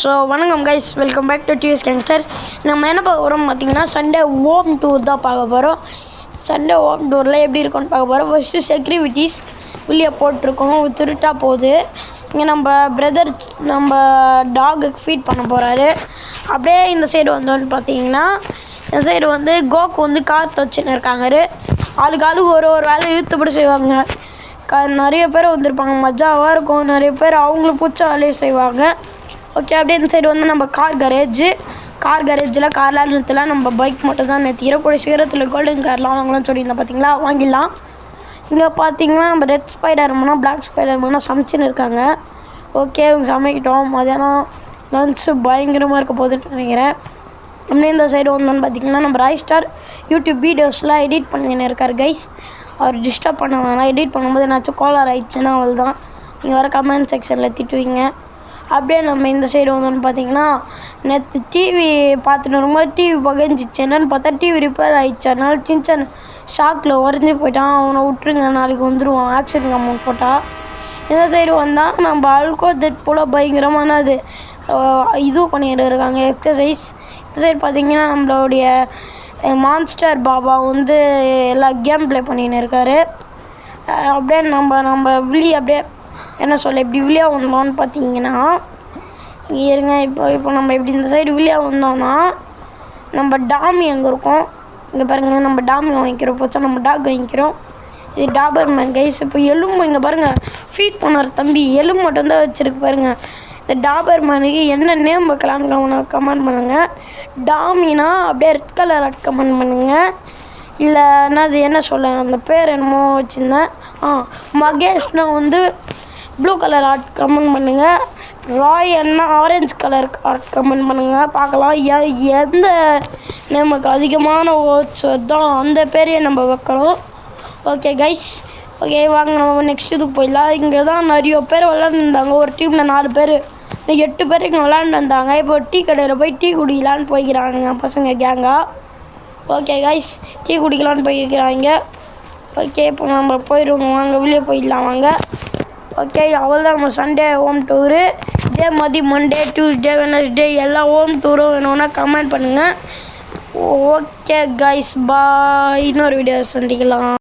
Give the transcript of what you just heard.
So வணக்கம் guys, welcome back to TVS gangster. நம்ம என்ன பார்க்க போகிறோம் பார்த்தீங்கன்னா, சண்டே ஹோம் டூர் தான் பார்க்க போகிறோம். சண்டே ஹோம் டூரில் எப்படி இருக்கும்னு பார்க்க போகிறோம். ஃபஸ்ட்டு செக்யூரிட்டிஸ் வெளியே போட்டிருக்கோம், திருட்டா போகுது. இங்கே நம்ம பிரதர் நம்ம டாகுக்கு ஃபீட் பண்ண போகிறாரு. அப்படியே இந்த சைடு வந்தோன்னு பார்த்தீங்கன்னா, இந்த சைடு வந்து கோக்கு வந்து காற்று வச்சுன்னு இருக்காங்க. ஆளுக்கு ஒரு வேலை இழுத்துப்படி செய்வாங்க. நிறைய பேர் வந்திருப்பாங்க, மஜாவாக இருக்கும். நிறைய பேர் அவங்களுக்கு பிடிச்ச வேலையை செய்வாங்க. ஓகே, அப்படியே இந்த சைடு வந்து நம்ம கார் கரேஜில் கார்லாம் நிறுத்தலாம். நம்ம பைக் மட்டும் தான் நிறுத்திக்கிறோம். கூட சீக்கிரத்தில் கோல்டன் கார்லாம் வாங்கலாம்னு சொல்லியிருந்தேன் பார்த்தீங்களா, வாங்கிடலாம். இங்கே பார்த்தீங்கன்னா நம்ம ரெட் ஸ்பைடர்மேனா பிளாக் ஸ்பைடர்மேனா சமைச்சின்னு இருக்காங்க. ஓகே, இவங்க சமைக்கிட்டோம். மதியானம் லன்ச்சு பயங்கரமாக இருக்க போகுதுன்னு நினைக்கிறேன். அப்படியே இந்த சைடு வந்தோன்னு பார்த்தீங்கன்னா, நம்ம ராய்ஸ்டார் யூடியூப் வீடியோஸ்லாம் எடிட் பண்ணின்னு இருக்கார் கைஸ். அவர் டிஸ்டர்ப் பண்ண வேணாம். எடிட் பண்ணும்போது என்னாச்சும் கோளாறு ஆயிடுச்சுன்னா அவள் தான் நீங்கள் வர கமெண்ட் செக்ஷனில் திட்டுவீங்க. அப்படியே நம்ம இந்த சைடு வந்தோன்னு பார்த்தீங்கன்னா, நேற்று டிவி பார்த்துட்டு வரும்போது டிவி பகஞ்சிச்சு. என்னென்னு பார்த்தா டிவி ரிப்பேர் ஆகிடுச்சு. அதனால சின்ன ஷாக்கில் உடஞ்சி போயிட்டான். அவனை விட்டுருங்க, நாளைக்கு வந்துடுவான் ஆக்சிடென்ட் அமௌண்ட் போட்டால். இந்த சைடு வந்தால் நம்ம அல்கோ தெட் போல் பயங்கரமானது இது பண்ணிட்டு இருக்காங்க, எக்ஸசைஸ். இந்த சைடு பார்த்தீங்கன்னா நம்மளுடைய மான்ஸ்டர் பாபா வந்து எல்லா கேம் ப்ளே பண்ணின்னு இருக்கார். அப்படியே நம்ம அப்படியே என்ன சொல்ல இப்படி வெளியே வந்தோம்னு பார்த்தீங்கன்னா, இருங்க, இப்போ நம்ம இப்படி இந்த சைடு வெளியே வந்தோம்னா நம்ம டாமி அங்கே இருக்கோம். இங்கே பாருங்கள், நம்ம டாமி வாங்கிக்கிறோம். போச்சா நம்ம டாக் வாங்கிக்கிறோம். இது டாபர்மேன் கைஸ். இப்போ எலும்பு இங்கே பாருங்கள், ஃபீட் பண்ணுற தம்பி எலும்பு மட்டும்தான் வச்சுருக்கு பாருங்கள். இந்த டாபர்மேனுக்கு என்ன நேம் வைக்கலான்னு கமெண்ட் பண்ணுங்கள். டாமினா அப்படியே ரெட் கலர் கமெண்ட் பண்ணுங்கள். இல்லை என்னது என்ன சொல்ல, அந்த பேர் என்னமோ வச்சுருந்தேன். மகேஷ்னா வந்து ப்ளூ கலர் ஆர்ட் கமெண்ட் பண்ணுங்கள். ராய் அண்ணா ஆரஞ்சு கலர் ஆர்ட் கமெண்ட் பண்ணுங்கள். பார்க்கலாம் எந்த நமக்கு அதிகமான ஓட்ஸ் தான் அந்த பேரையே நம்ம வைக்கணும். ஓகே கைஸ், ஓகே வாங்க நம்ம நெக்ஸ்ட் இதுக்கு போயிடலாம். இங்கே தான் நிறைய பேர் விளாண்டுருந்தாங்க. ஒரு டீமில் 4 பேர் 8 பேர் இங்கே விளாண்டு வந்தாங்க. இப்போ டீ கடையில் போய் டீ குடிக்கலான்னு போய்க்கிறாங்க பசங்க கேங்காக. ஓகே கைஸ், டீ குடிக்கலான்னு போயிருக்கிறாங்க. ஓகே, இப்போ நம்ம போயிடுவோங்க, வாங்க வெளியே போயிடலாம் வாங்க. ஓகே, அவ்வளோதான் நம்ம சண்டே ஹோம் டூரு. இதே மாதிரி மண்டே, டியூஸ்டே, வெனஸ்டே எல்லா ஹோம் டூரும் வேணும்னா கமெண்ட் பண்ணுங்கள். ஓகே கைஸ், பாய். இன்னொரு வீடியோ சந்திக்கலாம்.